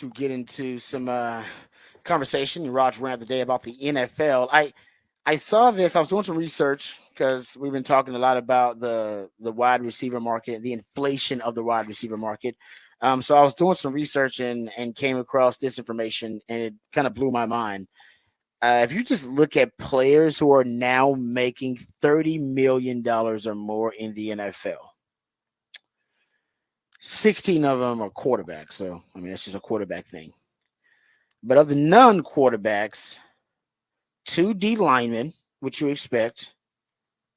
to get into some conversation in Raj Rant today about the NFL. I saw this. I was doing some research because we've been talking a lot about the wide receiver market, the inflation of the wide receiver market. So I was doing some research and came across this information, and it kind of blew my mind. If you just look at players who are now making $30 million or more in the NFL, 16 of them are quarterbacks. So I mean, that's just a quarterback thing. But of the non-quarterbacks, two D linemen, which you expect,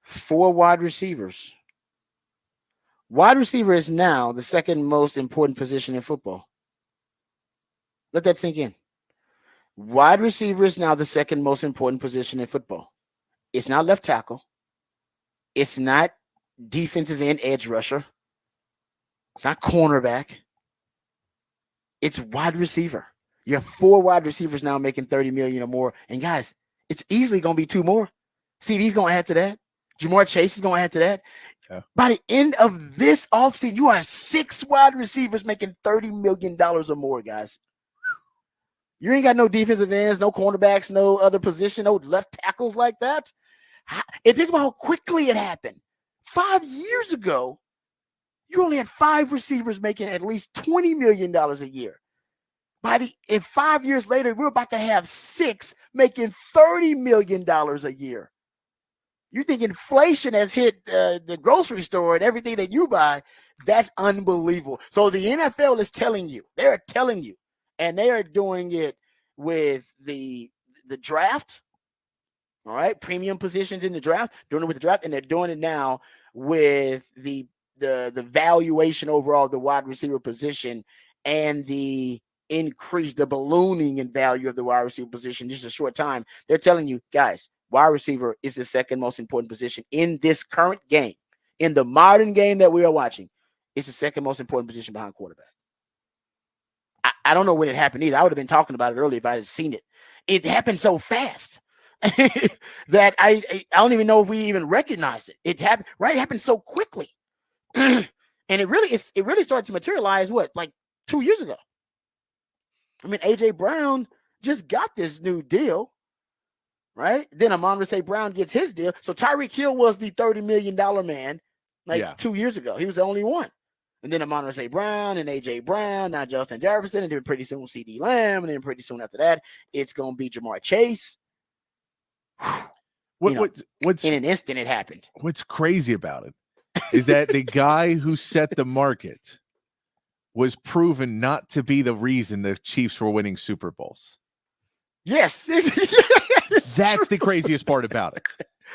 four wide receivers. Wide receiver is now the second most important position in football. Let that sink in. Wide receiver is now the second most important position in football. It's not left tackle. It's not defensive end edge rusher. It's not cornerback. It's wide receiver. You have four wide receivers now making 30 million or more. And guys, it's easily going to be two more. CD's going to add to that. Jamar Chase is going to add to that. Yeah. By the end of this offseason, you are six wide receivers making $30 million or more, guys. You ain't got no defensive ends, no cornerbacks, no other position, no left tackles like that. And think about how quickly it happened. 5 years ago, you only had five receivers making at least $20 million a year. And 5 years later, we're about to have six making $30 million a year. You think inflation has hit the grocery store and everything that you buy? That's unbelievable. So the NFL is telling you, they're telling you, and they are doing it with the draft. All right, premium positions in the draft, doing it with the draft, and they're doing it now with the valuation overall of the wide receiver position and the increase, the ballooning in value of the wide receiver position. Just a short time. They're telling you, guys, wide receiver is the second most important position in this current game. In the modern game that we are watching, it's the second most important position behind quarterback. I don't know when it happened either. I would have been talking about it earlier if I had seen it. It happened so fast that I don't even know if we even recognized it. It happened, right? It happened so quickly. And it really started to materialize, like 2 years ago. I mean, AJ Brown just got this new deal, right? Then Amon-Ra St. Brown gets his deal. So Tyreek Hill was the $30 million man 2 years ago. He was the only one. And then Amon-Ra St. Brown and AJ Brown, now Justin Jefferson, and then pretty soon CD Lamb, and then pretty soon after that, it's going to be Jamar Chase. What's in an instant it happened. What's crazy about it is that the guy who set the market was proven not to be the reason the Chiefs were winning Super Bowls. Yes. That's the craziest part about it.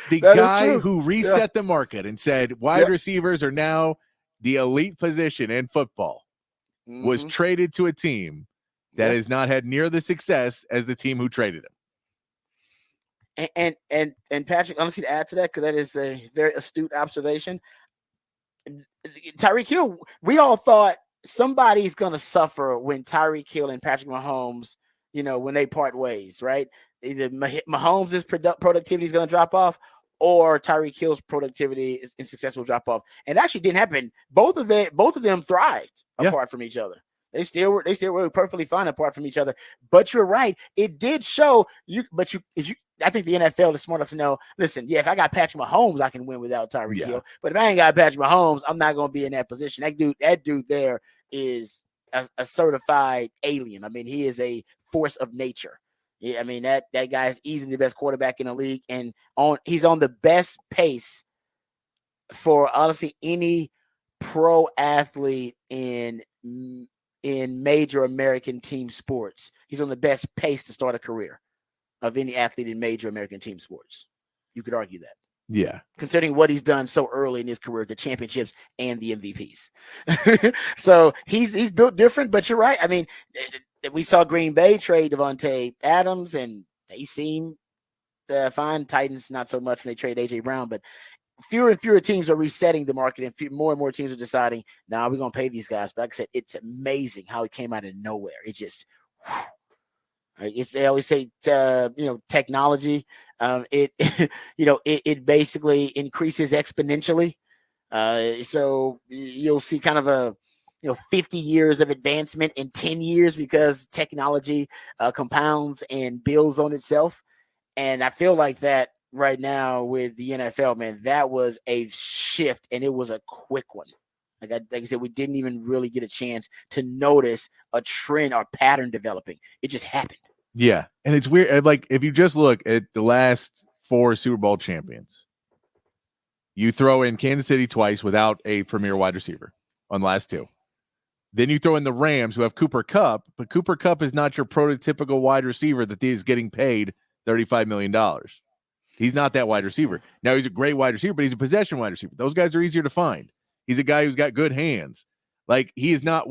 The guy who reset the market and said wide receivers are now the elite position in football was traded to a team that has not had near the success as the team who traded him. And Patrick, honestly, to add to that, because that is a very astute observation. Tyreek Hill, we all thought somebody's going to suffer when Tyreek Hill and Patrick Mahomes, when they part ways, right? Either Mahomes' productivity is going to drop off, or Tyreek Hill's productivity and success will drop off. And it actually didn't happen. Both of them thrived apart from each other. They still were perfectly fine apart from each other. But you're right. It did show you. But I think the NFL is smart enough to know, listen, if I got Patrick Mahomes, I can win without Tyreek Hill. But if I ain't got Patrick Mahomes, I'm not going to be in that position. That dude there is a certified alien. I mean, he is a force of nature. Yeah, I mean, that guy is easily the best quarterback in the league, and he's on the best pace for honestly any pro athlete in major American team sports. He's on the best pace to start a career of any athlete in major American team sports. You could argue that. Yeah. Considering what he's done so early in his career, the championships and the MVPs. So he's built different, but you're right. I mean, we saw Green Bay trade Devontae Adams, and they seem fine. Titans, not so much when they trade AJ Brown, but fewer and fewer teams are resetting the market, and more are deciding, we're going to pay these guys. But like I said, it's amazing how it came out of nowhere. It just, they always say, technology. It basically increases exponentially. So you'll see kind of 50 years of advancement in 10 years because technology compounds and builds on itself. And I feel like that right now with the NFL, man, that was a shift, and it was a quick one. Like I said, we didn't even really get a chance to notice a trend or pattern developing. It just happened. Yeah, and it's weird. Like if you just look at the last 4 Super Bowl champions, you throw in Kansas City twice without a premier wide receiver on the last 2. Then you throw in the Rams, who have Cooper Kupp, but Cooper Kupp is not your prototypical wide receiver that is getting paid $35 million. He's not that wide receiver. Now, he's a great wide receiver, but he's a possession wide receiver. Those guys are easier to find. He's a guy who's got good hands. Like, he's not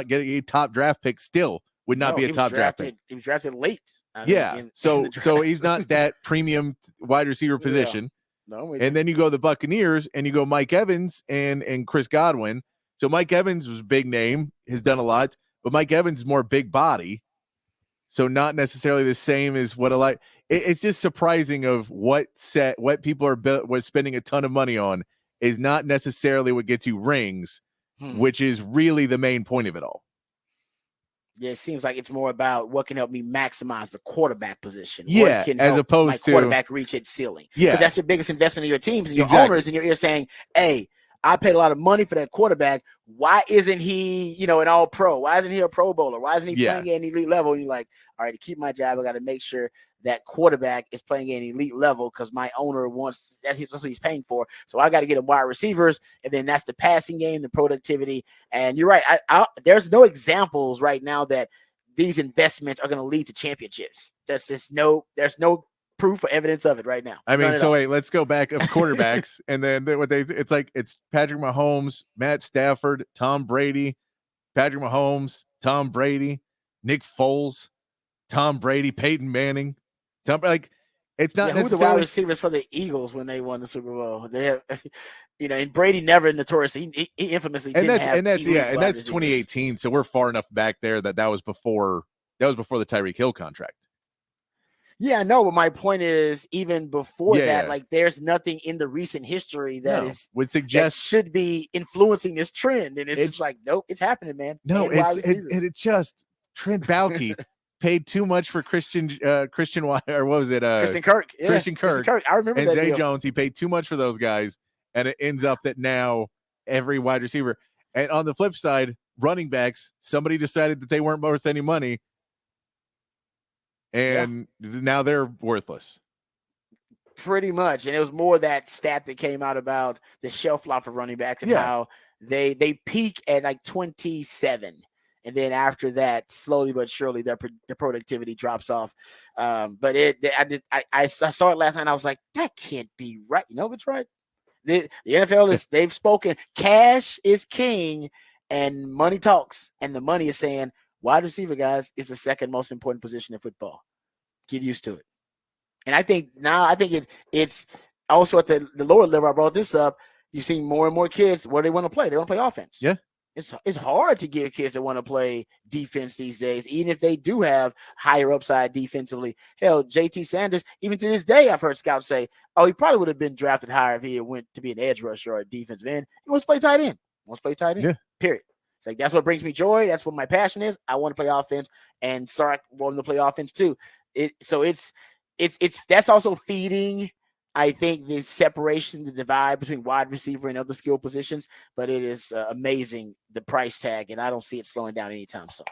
getting a top draft pick still. Would not be a top draft pick. He was drafted late. So he's not that premium wide receiver position. Yeah. No, and then you go the Buccaneers and you go Mike Evans and Chris Godwin. So Mike Evans was a big name, has done a lot, but Mike Evans is more big body. So not necessarily the same as what it's just surprising of what people are spending a ton of money on is not necessarily what gets you rings, which is really the main point of it all. Yeah, it seems like it's more about what can help me maximize the quarterback position. Yeah, what can as help opposed my quarterback reach its ceiling. Yeah, because that's your biggest investment in your teams and your owners in your ear saying, "Hey, I paid a lot of money for that quarterback. Why isn't he, an all pro? Why isn't he a pro bowler? Why isn't he playing at an elite level?" And you're like, all right, to keep my job, I got to make sure that quarterback is playing at an elite level because my owner wants that's what he's paying for. So I got to get him wide receivers, and then that's the passing game, the productivity. And you're right. There's no examples right now that these investments are going to lead to championships. There's no proof or evidence of it right now. I mean, wait, let's go back of quarterbacks. And then it's Patrick Mahomes, Matt Stafford, Tom Brady, Patrick Mahomes, Tom Brady, Nick Foles, Tom Brady, Peyton Manning. It's not necessarily who the wide receivers for the Eagles when they won the Super Bowl. They have, and Brady never notoriously he infamously didn't have. And that's 2018. So we're far enough back there that was before the Tyreek Hill contract. Yeah, I know, but my point is, even before that, like there's nothing in the recent history that would suggest that should be influencing this trend, and it's just like, nope, it's happening, man. No, it's just Trent Baalke paid too much for Christian or what was it? Christian Kirk. Yeah, Christian Kirk. I remember and that. Zay Jones. He paid too much for those guys, and it ends up that now every wide receiver. And on the flip side, running backs, somebody decided that they weren't worth any money. And now they're worthless. Pretty much. And it was more that stat that came out about the shelf life of running backs and how they peak at like 27. And then after that, slowly but surely, their productivity drops off. But I saw it last night and I was like, that can't be right. It's right. The NFL they've spoken. Cash is king and money talks. And the money is saying, wide receiver, guys, is the second most important position in football. Get used to it. And I think it's also at the lower level. I brought this up. You see more and more kids where they want to play. They want to play offense. Yeah. It's hard to get kids that want to play defense these days, even if they do have higher upside defensively. Hell, JT Sanders, even to this day, I've heard scouts say, oh, he probably would have been drafted higher if he had went to be an edge rusher or a defensive end. He wants to play tight end. Yeah. Period. It's like, that's what brings me joy. That's what my passion is. I want to play offense, and Sark wanted to play offense too. It's that's also feeding, I think, the separation, the divide between wide receiver and other skill positions. But it is amazing, the price tag, and I don't see it slowing down anytime soon.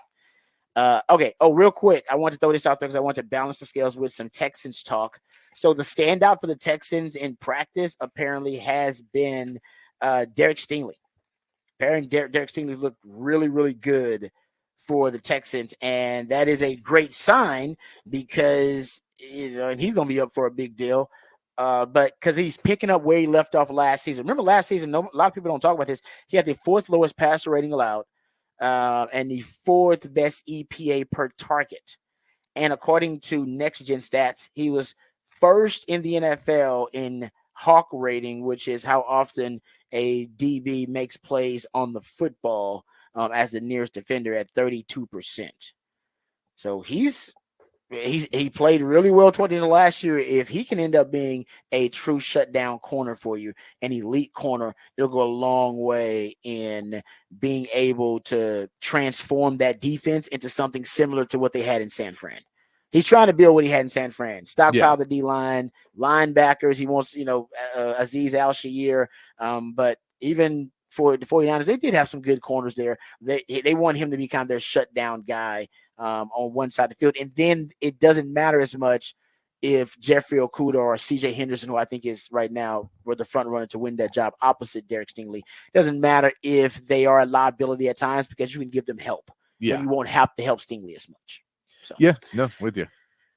Okay. Oh, real quick, I want to throw this out there because I want to balance the scales with some Texans talk. So the standout for the Texans in practice apparently has been Derek Stingley. Apparently, Derek Stingley's looked really, really good for the Texans, and that is a great sign because and he's going to be up for a big deal. But because he's picking up where he left off last season. Remember last season, a lot of people don't talk about this. He had the 4th lowest passer rating allowed, and the 4th best EPA per target. And according to Next Gen Stats, he was 1st in the NFL in Hawk rating, which is how often a DB makes plays on the football, as the nearest defender at 32%. So he's he played really well toward the end of last year. If he can end up being a true shutdown corner for you, an elite corner, it'll go a long way in being able to transform that defense into something similar to what they had in San Fran. He's trying to build what he had in San Fran. Stockpile the D line, linebackers. He wants, Azeez Al-Shaair. But even for the 49ers, they did have some good corners there. They want him to be kind of their shutdown guy on one side of the field. And then it doesn't matter as much if Jeffrey Okudah or CJ Henderson, who I think is right now were the front runner to win that job opposite Derek Stingley. It doesn't matter if they are a liability at times because you can give them help. Yeah. So you won't have to help Stingley as much. So. Yeah, no, with you.